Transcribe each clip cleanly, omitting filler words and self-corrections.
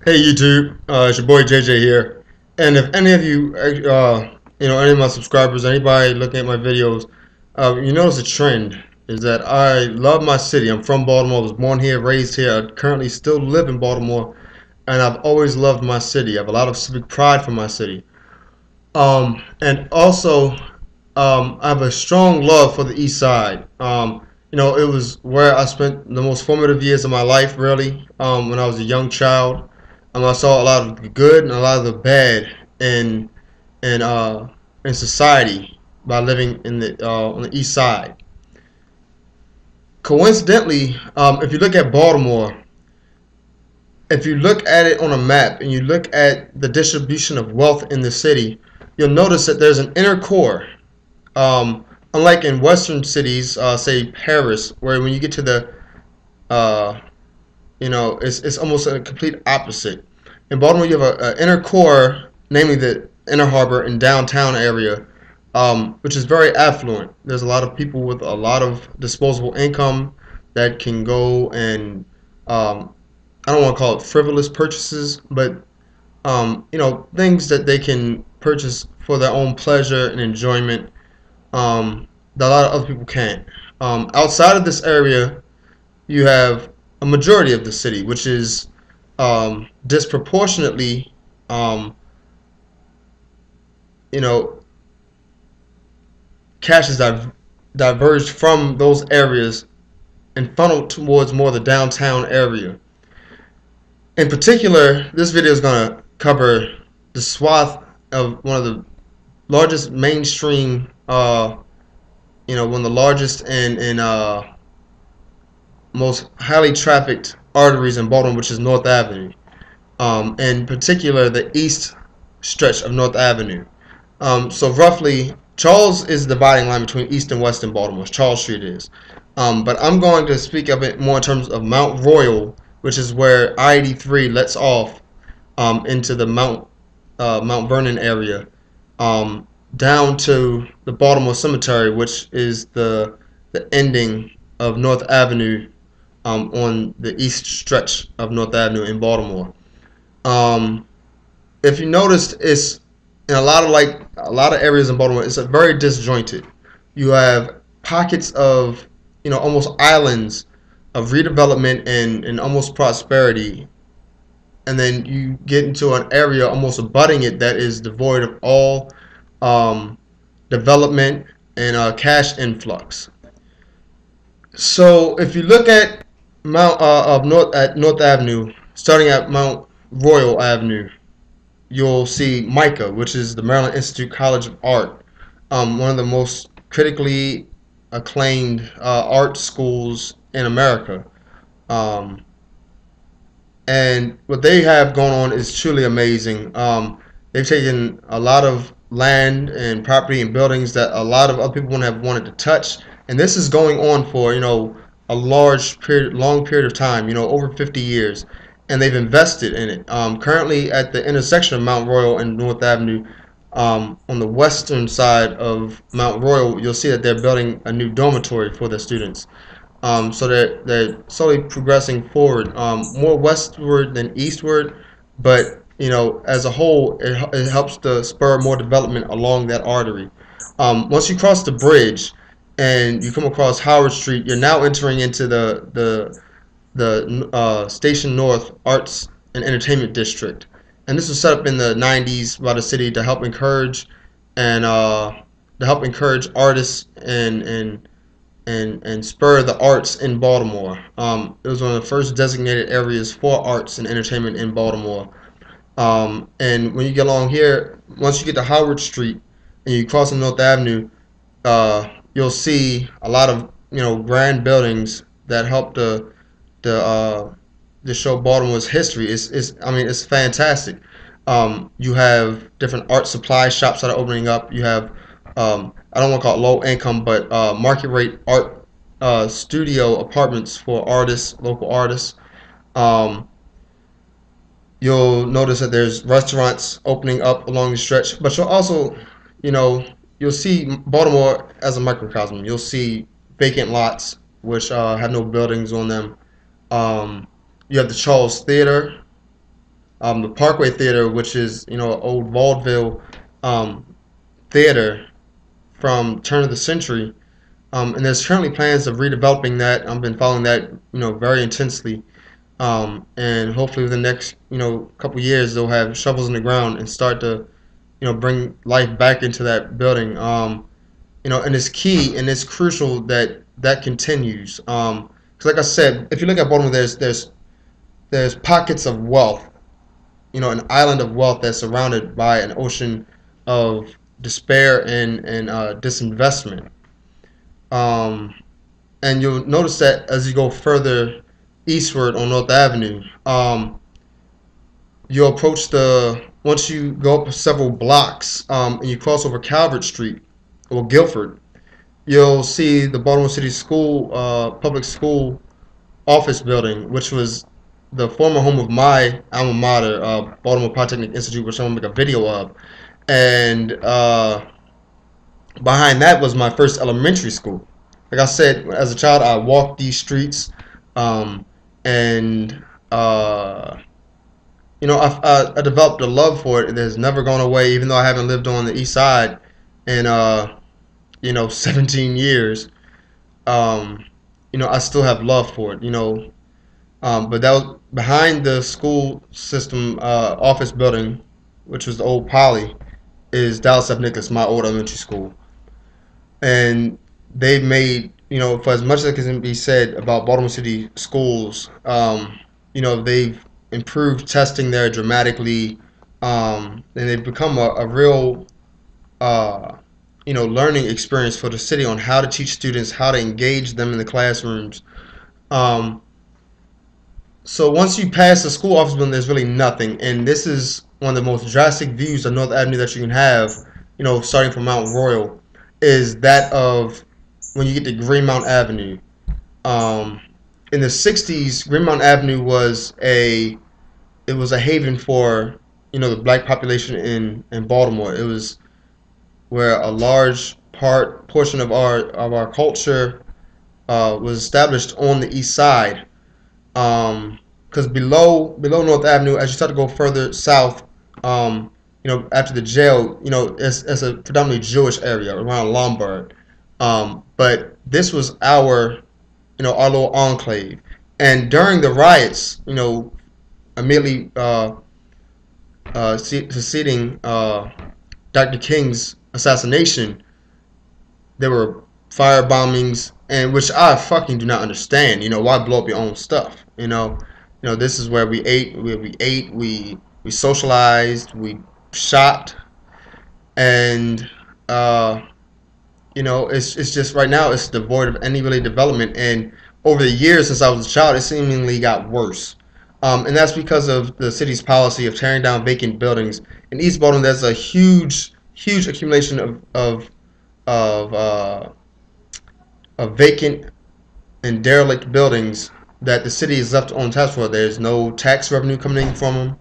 Hey YouTube, it's your boy JJ here. And if any of you, any of my subscribers, anybody looking at my videos, you notice a trend is that I love my city. I'm from Baltimore. I was born here, raised here. I currently still live in Baltimore, and I've always loved my city. I have a lot of civic pride for my city. And also, I have a strong love for the East Side. It was where I spent the most formative years of my life, really, when I was a young child. I saw a lot of the good and a lot of the bad in in uh, in society by living in the on the East Side. Coincidentally, if you look at Baltimore, if you look at it on a map and you look at the distribution of wealth in the city, you'll notice that there's an inner core. Um, Unlike in Western cities, say Paris, where when you get to the uh, it's almost a complete opposite. In Baltimore, you have an inner core, namely the inner harbor and downtown area, which is very affluent. There's a lot of people with a lot of disposable income that can go and I don't want to call it frivolous purchases, but things that they can purchase for their own pleasure and enjoyment that a lot of other people can't. Outside of this area, you have a majority of the city, which is disproportionately, um, you know, cash is diverged from those areas and funneled towards more the downtown area. In particular, this video is going to cover the swath of one of the largest mainstream, one of the largest and most highly trafficked arteries in Baltimore, which is North Avenue. In particular, the east stretch of North Avenue. So roughly, Charles is the dividing line between East and West in Baltimore. Charles Street is. But I'm going to speak a bit more in terms of Mount Royal, which is where I-83 lets off into the Mount Vernon area, down to the Baltimore Cemetery, which is the ending of North Avenue on the east stretch of North Avenue in Baltimore. Um, if you noticed, it's in a lot of areas in Baltimore, it's a very disjointed. You have pockets of almost islands of redevelopment and almost prosperity, and then you get into an area almost abutting it that is devoid of all um, development and cash influx. So if you look at North Avenue, starting at Mount Royal Avenue, you'll see MICA, which is the Maryland Institute College of Art, one of the most critically acclaimed art schools in America. Um, and what they have going on is truly amazing. They've taken a lot of land and property and buildings that a lot of other people wouldn't have wanted to touch, and this is going on for a long period of time, over 50 years, and they've invested in it. Currently, at the intersection of Mount Royal and North Avenue, on the western side of Mount Royal, you'll see that they're building a new dormitory for their students. So they're slowly progressing forward, more westward than eastward, but as a whole, it helps to spur more development along that artery. Once you cross the bridge and you come across Howard Street, you're now entering into the Station North Arts and Entertainment District, and this was set up in the 90s by the city to help encourage and artists and spur the arts in Baltimore. It was one of the first designated areas for arts and entertainment in Baltimore. And when you get along here, once you get to Howard Street and you cross on North Avenue, you'll see a lot of grand buildings that help to show Baltimore's history. It's fantastic. You have different art supply shops that are opening up. You have I don't want to call it low income, but market rate art studio apartments for artists, local artists. Um, you'll notice that there's restaurants opening up along the stretch, but you'll also, you know, you'll see Baltimore as a microcosm. You'll see vacant lots which have no buildings on them. You have the Charles Theater, The Parkway Theater, which is old vaudeville um, theater from turn of the century. And there's currently plans of redeveloping that. I've been following that very intensely. And hopefully within the next couple years they'll have shovels in the ground and start to bring life back into that building. And it's key and it's crucial that that continues. 'Cause like I said, if you look at Baltimore, there's pockets of wealth, an island of wealth that's surrounded by an ocean of despair and disinvestment. Um, and you'll notice that as you go further eastward on North Avenue, you'll approach once you go up several blocks and you cross over Calvert Street or Guilford, you'll see the Baltimore City School, public school office building, which was the former home of my alma mater, Baltimore Polytechnic Institute, which I'm going to make a video of. And behind that was my first elementary school. Like I said, as a child, I walked these streets, and I developed a love for it. It has never gone away, even though I haven't lived on the east side in 17 years. Um, I still have love for it. But that was behind the school system office building, which was the old Poly, is Dallas F. Nicholas, my old elementary school. And they've made, for as much as can be said about Baltimore City schools, they've improved testing there dramatically, and they've become a real, learning experience for the city on how to teach students, how to engage them in the classrooms. Um, so once you pass the school office building, there's really nothing, and this is one of the most drastic views of North Avenue that you can have, starting from Mount Royal, is that of when you get to Greenmount Avenue. Um, in the '60s, Greenmount Avenue was a haven for the black population in Baltimore. It was where a large portion of our culture was established on the east side. Because below North Avenue, as you start to go further south, after the jail, it's a predominantly Jewish area around Lombard. But this was our little enclave. And during the riots, immediately succeeding Dr. King's assassination, there were fire bombings, and which I fucking do not understand. Why blow up your own stuff? This is where we ate, we socialized, we shopped, and it's just right now it's devoid of any really development. And over the years since I was a child, it seemingly got worse. And that's because of the city's policy of tearing down vacant buildings. In East Baltimore, there's a huge accumulation of, uh, of vacant and derelict buildings that the city is left on task for. There's no tax revenue coming in from them,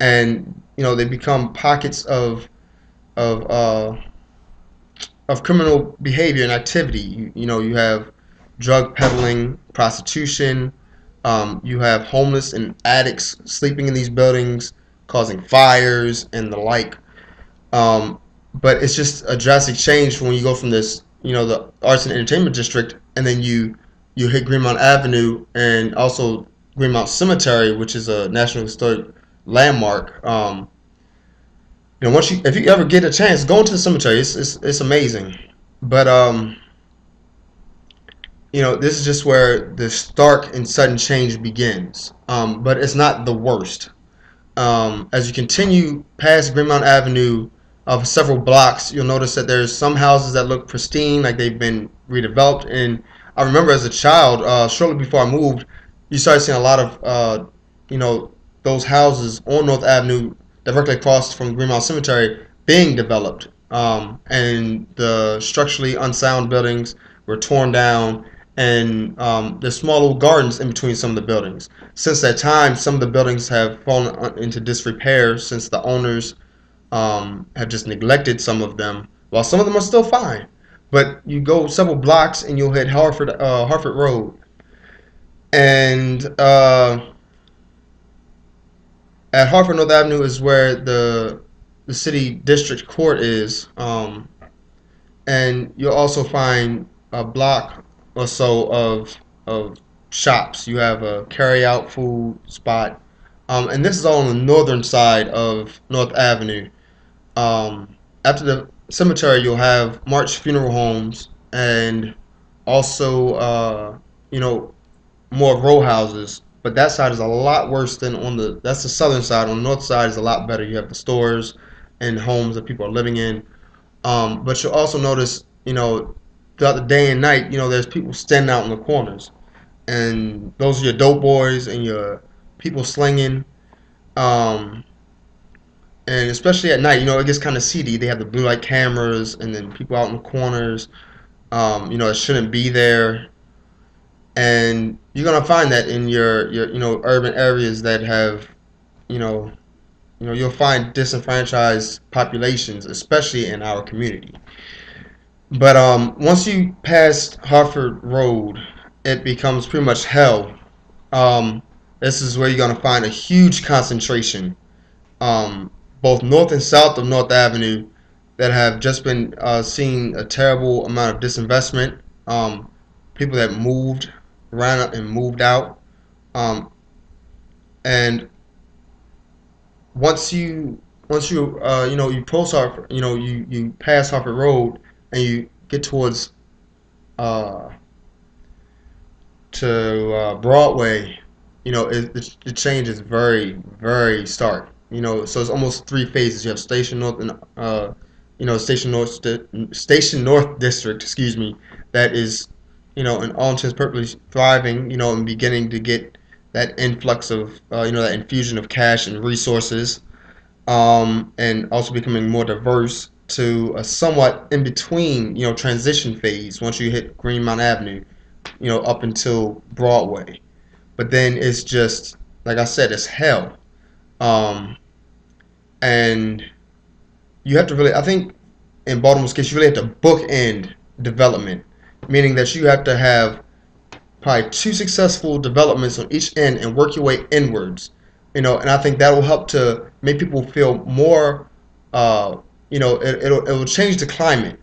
and they become pockets of uh, of criminal behavior and activity. You have drug peddling, prostitution. You have homeless and addicts sleeping in these buildings, causing fires and the like. Um, but it's just a drastic change when you go from this, the arts and entertainment district, and then you hit Greenmount Avenue and also Greenmount Cemetery, which is a National Historic Landmark. If you ever get a chance, go into the cemetery. It's amazing. But this is just where the stark and sudden change begins. But it's not the worst. As you continue past Greenmount Avenue of several blocks, you'll notice that there's some houses that look pristine, like they've been redeveloped. And I remember as a child, shortly before I moved, you started seeing a lot of, those houses on North Avenue directly across from Greenmount Cemetery being developed. And the structurally unsound buildings were torn down, and there's small little gardens in between some of the buildings. Since that time, some of the buildings have fallen into disrepair since the owners have just neglected some of them, while some of them are still fine. But you go several blocks and you'll hit Hartford Road, and at Hartford North Avenue is where the city district court is, and you'll also find a block or so of shops. You have a carry out food spot, and this is all on the northern side of North Avenue. After the cemetery, you'll have March Funeral Homes and also you know more row houses. But that side is a lot worse than on the that's the southern side. On the north side is a lot better. You have the stores and homes that people are living in. But you'll also notice, throughout the day and night, there's people standing out in the corners, and those are your dope boys and your people slinging. Um, and especially at night, it gets kind of seedy. They have the blue light cameras, and then people out in the corners, that shouldn't be there. And you're gonna find that in your urban areas that have, you know, you'll find disenfranchised populations, especially in our community. But once you pass Hartford Road, it becomes pretty much hell. Um, this is where you're going to find a huge concentration, um, both north and south of North Avenue, that have just been seeing a terrible amount of disinvestment. People that moved, ran up and moved out. Um, and once you you post Hartford, you pass Hartford Road and you get towards uh, to Broadway, the change is very, very stark. So it's almost three phases. You have Station North and Station North District, excuse me, that is, in all intents and purposes thriving, and beginning to get that influx of, that infusion of cash and resources, and also becoming more diverse to a somewhat in between, transition phase once you hit Greenmount Avenue, up until Broadway. But then it's just, like I said, it's hell. Um, and you have to really, I think in Baltimore's case, you really have to bookend development, meaning that you have to have probably two successful developments on each end and work your way inwards. And I think that will help to make people feel more, it will change the climate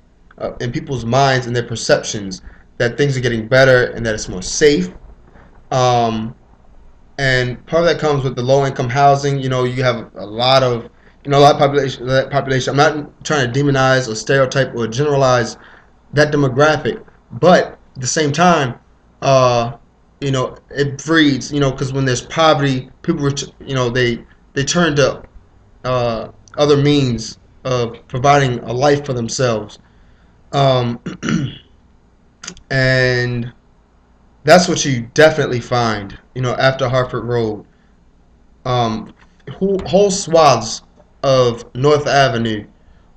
in people's minds and their perceptions that things are getting better and that it's more safe. Um, and part of that comes with the low income housing. You have a lot of, population. That population. I'm not trying to demonize or stereotype or generalize that demographic, but at the same time, uh, it breeds. Because when there's poverty, people, they turn to other means of providing a life for themselves, um, and that's what you definitely find. After Hartford Road, um, whole swaths of North Avenue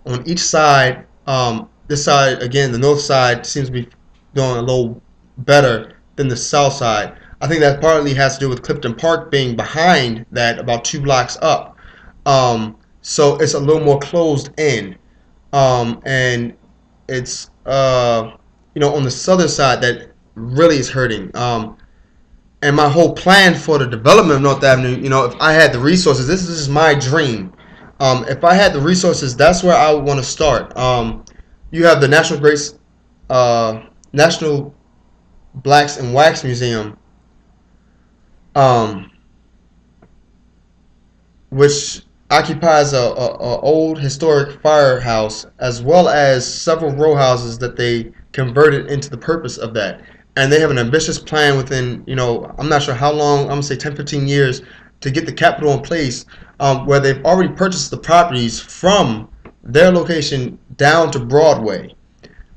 on each side. This side again, the north side seems to be doing a little better than the south side. I think that partly has to do with Clifton Park being behind that, about 2 blocks up. So it's a little more closed in, and it's on the southern side that really is hurting. And my whole plan for the development of North Avenue, if I had the resources, this is my dream. If I had the resources, that's where I would want to start. You have the National Blacks in Wax Museum, um, which occupies a old historic firehouse, as well as several row houses that they converted into the purpose of that. And they have an ambitious plan within, I'm not sure how long, I'm going to say 10, 15 years, to get the capital in place, where they've already purchased the properties from their location down to Broadway.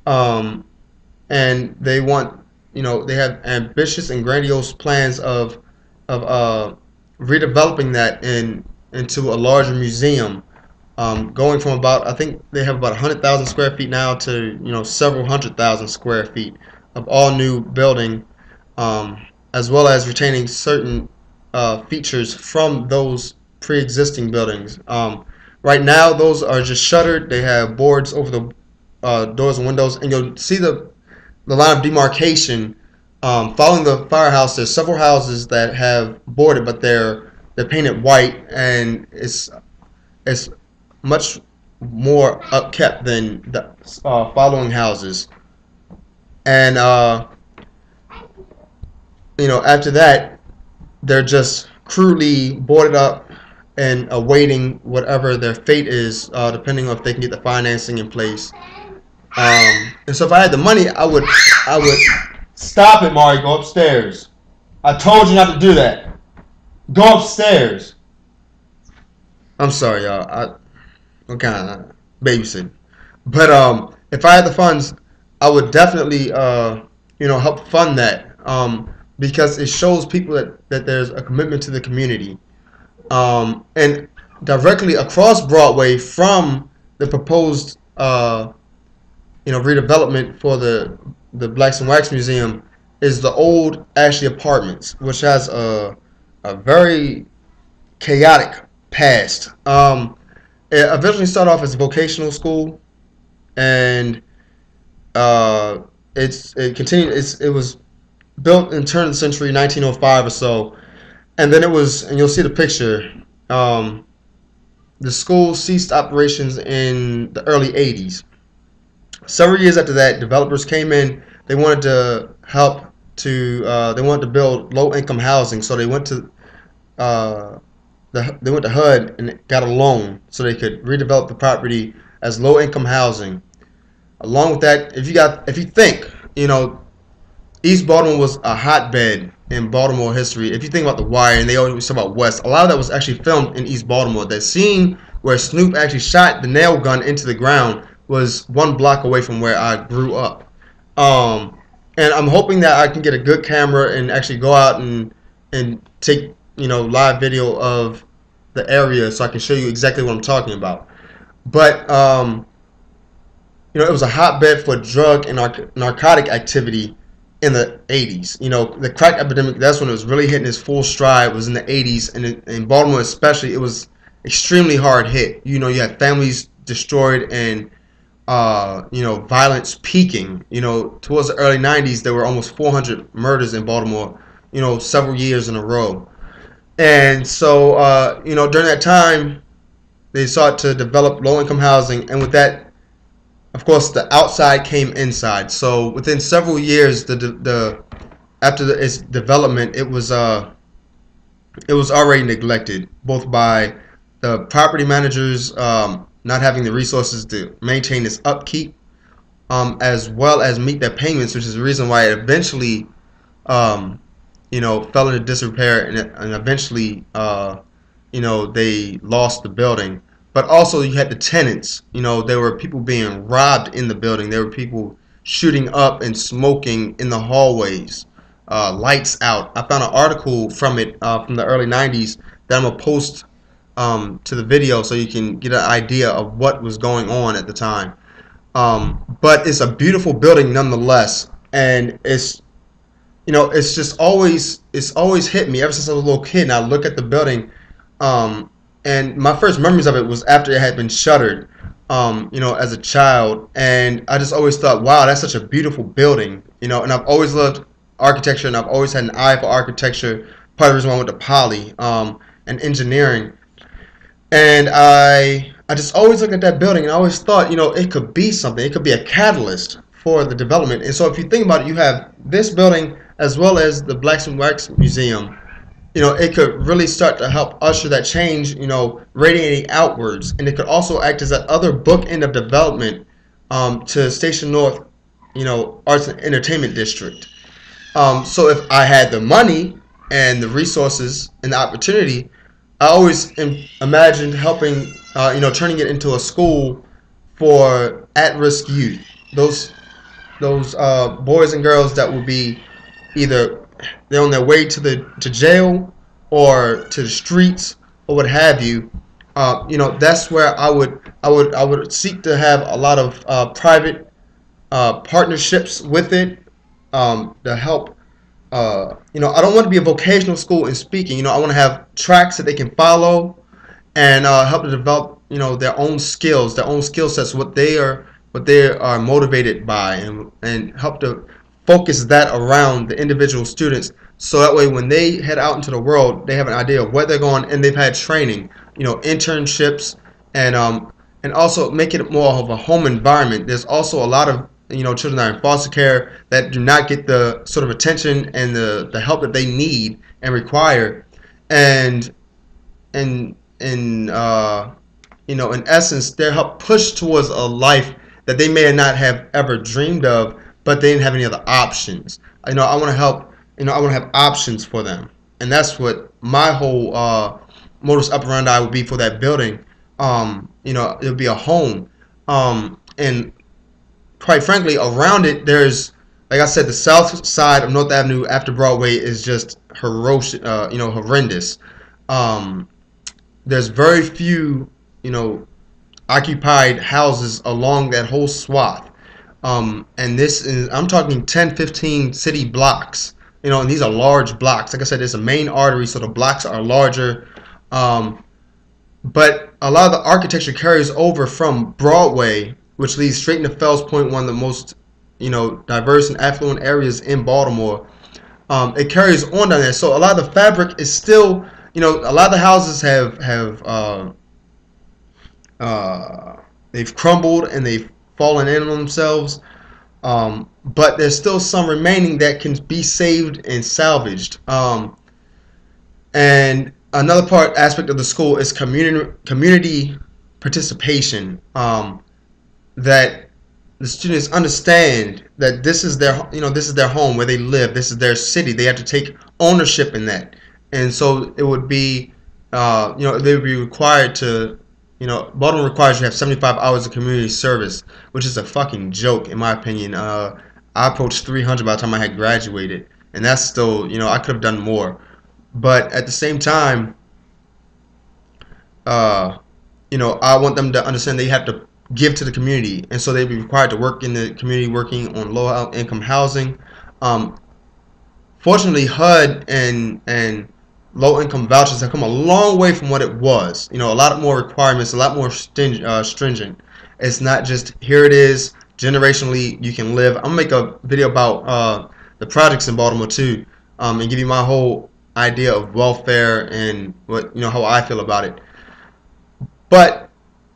Um, and they want, they have ambitious and grandiose plans of redeveloping that into a larger museum, going from about, I think they have about 100,000 square feet now to several 100,000 square feet of all new building, as well as retaining certain features from those pre-existing buildings. Right now, those are just shuttered. They have boards over the doors and windows, and you'll see the line of demarcation following the firehouse. There's several houses that have boarded, but they're they're painted white, and it's much more upkept than the following houses. And after that, they're just crudely boarded up and awaiting whatever their fate is, depending on if they can get the financing in place. And so if I had the money, I would stop it, Mari. Go upstairs. I told you not to do that. Go upstairs. I'm sorry, y'all. I'm kind of babysitting. But if I had the funds, I would definitely help fund that, because it shows people that there's a commitment to the community. And directly across Broadway from the proposed redevelopment for the Blacks and Wax Museum is the old Ashley Apartments, which has a very chaotic past. It originally started off as a vocational school, and it continued. It was built in turn of the century, 1905 or so, and then it was. And you'll see the picture. The school ceased operations in the early 80s. Several years after that, developers came in. They wanted to help they wanted to build low-income housing, so they went to HUD and got a loan so they could redevelop the property as low-income housing. Along with that, if you think, East Baltimore was a hotbed in Baltimore history. If you think about The Wire, and they always talk about West, a lot of that was actually filmed in East Baltimore. That scene where Snoop actually shot the nail gun into the ground was 1 block away from where I grew up. And I'm hoping that I can get a good camera and actually go out and take live video of the area so I can show you exactly what I'm talking about. But it was a hotbed for drug and narcotic activity in the 80s. The crack epidemic, that's when it was really hitting its full stride, was in the 80s. And in Baltimore especially, it was extremely hard hit. You had families destroyed and, violence peaking. Towards the early 90s, there were almost 400 murders in Baltimore, several years in a row. And so, during that time, they sought to develop low-income housing. And with that, of course, the outside came inside. So within several years, after its development, it was already neglected, both by the property managers not having the resources to maintain its upkeep, as well as meet their payments, which is the reason why it eventually, fell into disrepair, and eventually, they lost the building. But also you had the tenants. There were people being robbed in the building. There were people shooting up and smoking in the hallways. Lights out. I found an article from it from the early 90s that I'm going to post to the video so you can get an idea of what was going on at the time. But it's a beautiful building nonetheless. And it's just always hit me ever since I was a little kid. And I look at the building. And my first memories of it was after it had been shuttered, as a child. And I just always thought, wow, that's such a beautiful building, and I've always loved architecture, and I've always had an eye for architecture. Part of the reason why I went to Poly, and engineering. And I just always looked at that building, and I always thought, it could be something. It could be a catalyst for the development. And so if you think about it, you have this building as well as the Blacks and Wax Museum. It could really start to help usher that change, radiating outwards. And it could also act as that other bookend of development to Station North, Arts and Entertainment District. So if I had the money and the resources and the opportunity, I always imagined helping, turning it into a school for at-risk youth. Those boys and girls that would be either they're on their way to jail or to the streets or what have you. That's where I would seek to have a lot of private partnerships with it to help. I don't want to be a vocational school in speaking. I want to have tracks that they can follow and help to develop their own skills, their own skill sets, what they are motivated by, and help to focus that around the individual students So that way, when they head out into the world, they have an idea of where they're going, and they've had training, internships, and also make it more of a home environment. There's also a lot of children that are in foster care that do not get the sort of attention and the help that they need and require, and in essence, they're helped push towards a life that they may not have ever dreamed of, but they didn't have any other options. I want to help. I want to have options for them, and that's what my whole modus operandi would be for that building. It would be a home, and quite frankly, around it, there's, like I said, the south side of North Avenue after Broadway is just horrendous. Um, there's very few, occupied houses along that whole swath. And this is, I'm talking 10, 15 city blocks, and these are large blocks. Like I said, it's a main artery, so the blocks are larger. Um, but a lot of the architecture carries over from Broadway, which leads straight into Fells Point, one of the most, diverse and affluent areas in Baltimore. It carries on down there. So a lot of the fabric is still, a lot of the houses they've crumbled and they've fallen in on themselves. But there's still some remaining that can be saved and salvaged. And another aspect of the school is community participation. That the students understand that this is their home where they live. This is their city. They have to take ownership in that, and so it would be, they would be required to, Baltimore requires you to have 75 hours of community service, which is a fucking joke in my opinion. I approached 300 by the time I had graduated, and that's still, I could have done more, but at the same time, I want them to understand they have to give to the community, and so they'd be required to work in the community, working on low income housing. Um, Fortunately, HUD and low income vouchers have come a long way from what it was. A lot more requirements, a lot more stringent. It's not just here it is generationally you can live. I'm gonna make a video about the projects in Baltimore too, and give you my whole idea of welfare and what how I feel about it. But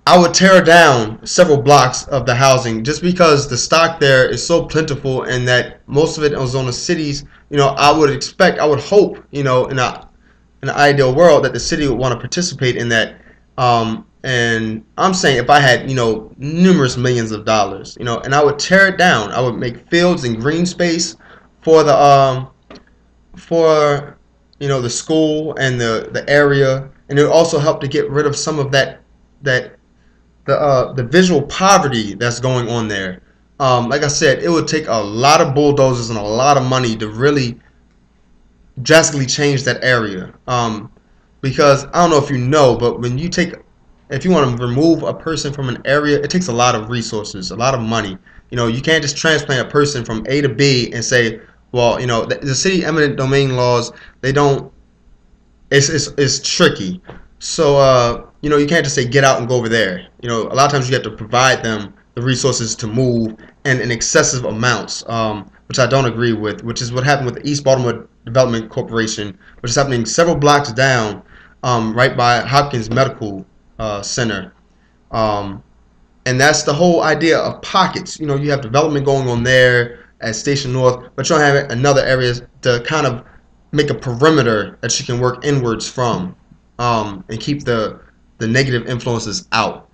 I would tear down several blocks of the housing just because the stock there is so plentiful, and that most of it is on the cities. I would hope, in an ideal world, that the city would want to participate in that. And I'm saying if I had, numerous millions of dollars, and I would tear it down. I would make fields and green space for the school and the area, and it would also help to get rid of some of that the visual poverty that's going on there. Like I said, it would take a lot of bulldozers and a lot of money to really drastically change that area. Because I don't know if you know, but if you want to remove a person from an area, it takes a lot of resources, a lot of money. You can't just transplant a person from A to B and say, well, the city eminent domain laws, they don't. It's tricky. So you can't just say get out and go over there. A lot of times you have to provide them the resources to move, and in excessive amounts, which I don't agree with, which is what happened with the East Baltimore Development Corporation, which is happening several blocks down, right by Hopkins Medical Center. And that's the whole idea of pockets. You have development going on there at Station North, but you don't have another area to kind of make a perimeter that you can work inwards from, and keep the negative influences out.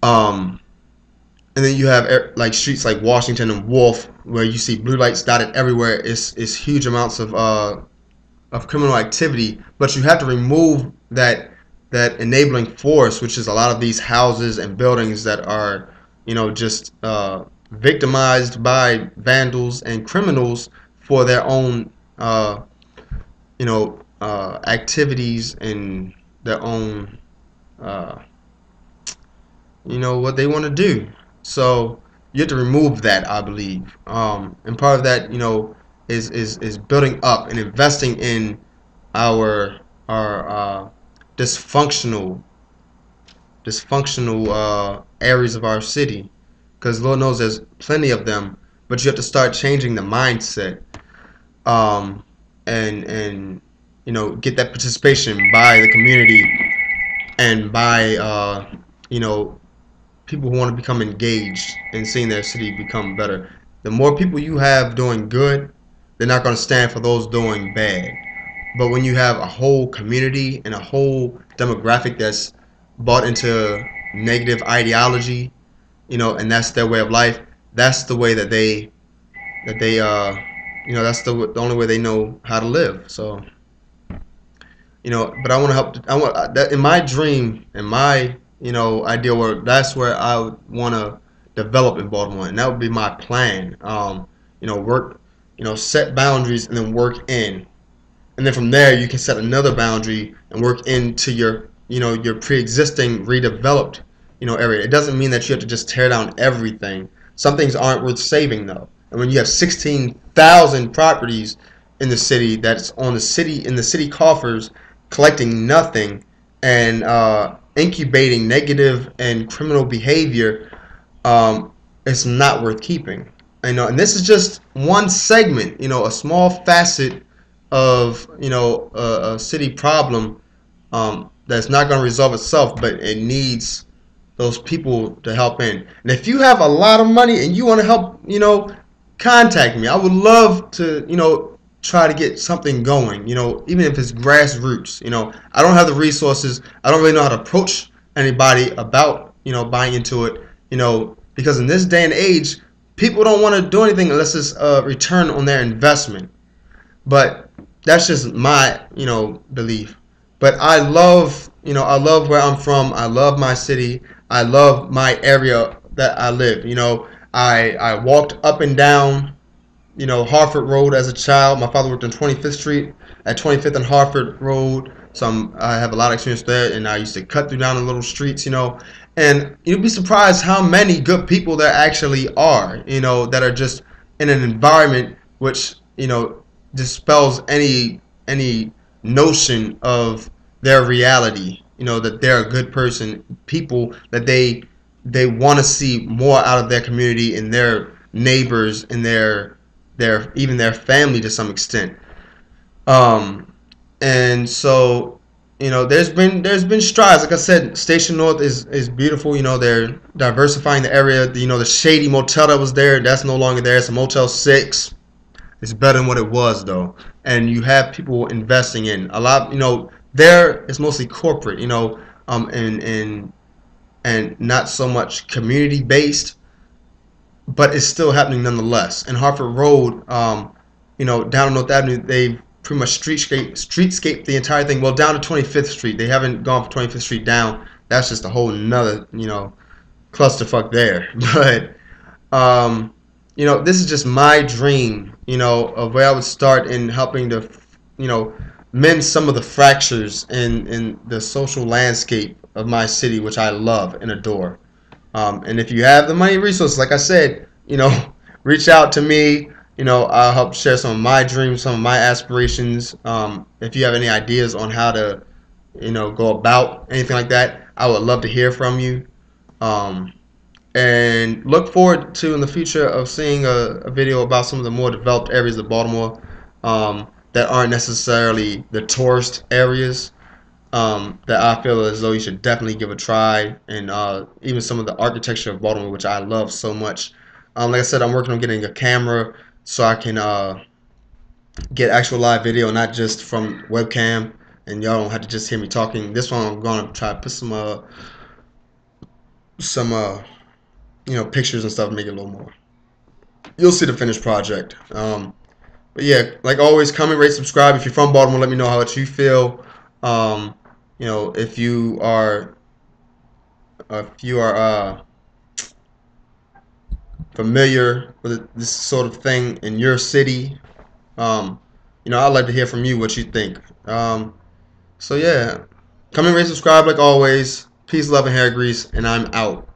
And then you have like streets like Washington and Wolf, where you see blue lights dotted everywhere. It's huge amounts of criminal activity, but you have to remove that enabling force, which is a lot of these houses and buildings that are just victimized by vandals and criminals for their own activities and their own what they want to do. So you have to remove that, I believe, and part of that is building up and investing in our dysfunctional areas of our city, because Lord knows there's plenty of them, but you have to start changing the mindset. and get that participation by the community and by you know people who want to become engaged in seeing their city become better. The more people you have doing good, they're not going to stand for those doing bad. But when you have a whole community and a whole demographic that's bought into negative ideology, and that's their way of life, that's the way that they that's the only way they know how to live. So, but I want to help. I want that in my dream, in my ideal world. That's where I would want to develop in Baltimore, and that would be my plan. Work, set boundaries and then work in, and then from there you can set another boundary and work into your pre-existing redeveloped area. It doesn't mean that you have to just tear down everything. Some things aren't worth saving though, and when you have 16,000 properties in the city that's on the city in the city coffers collecting nothing and incubating negative and criminal behavior, it's not worth keeping. And this is just one segment, a small facet of a city problem that's not going to resolve itself, but it needs those people to help in. And if you have a lot of money and you want to help, contact me. I would love to, try to get something going, even if it's grassroots. I don't have the resources. I don't really know how to approach anybody about, buying into it, because in this day and age, people don't want to do anything unless it's a return on their investment. But that's just my, belief. But I love where I'm from. I love my city. I love my area that I live. I walked up and down Harford Road as a child. My father worked on 25th Street at 25th and Harford Road, so I have a lot of experience there. And I used to cut through down the little streets, and you'd be surprised how many good people there actually are, that are just in an environment which dispels any notion of their reality. That they're a good person, people that they want to see more out of their community and their neighbors and their even their family to some extent. And so there's been strides. Like I said, Station North is beautiful. They're diversifying the area. The shady motel that was there, that's no longer there. It's a Motel 6. It's better than what it was though. And you have people investing in a lot. There it's mostly corporate. And not so much community based, but it's still happening nonetheless. And Harford Road, down North Avenue, they've pretty much streetscape the entire thing. Well, down to 25th Street, they haven't gone from 25th Street down. That's just a whole nother, clusterfuck there. But this is just my dream, of where I would start in helping to, mend some of the fractures in the social landscape of my city, which I love and adore. And if you have the money and resources, like I said, reach out to me. I'll help share some of my dreams, some of my aspirations. If you have any ideas on how to, go about anything like that, I would love to hear from you. And look forward to in the future of seeing a video about some of the more developed areas of Baltimore that aren't necessarily the tourist areas. That I feel as though you should definitely give a try, and even some of the architecture of Baltimore, which I love so much. Like I said, I'm working on getting a camera so I can get actual live video, not just from webcam, and y'all don't have to just hear me talking. This one I'm gonna try to put some pictures and stuff, and make it a little more. You'll see the finished project. But yeah, like always, comment, rate, subscribe. If you're from Baltimore, let me know how you feel. If you are familiar with this sort of thing in your city, I'd like to hear from you what you think. So yeah, comment, rate, subscribe like always. Peace, love, and hair grease, and I'm out.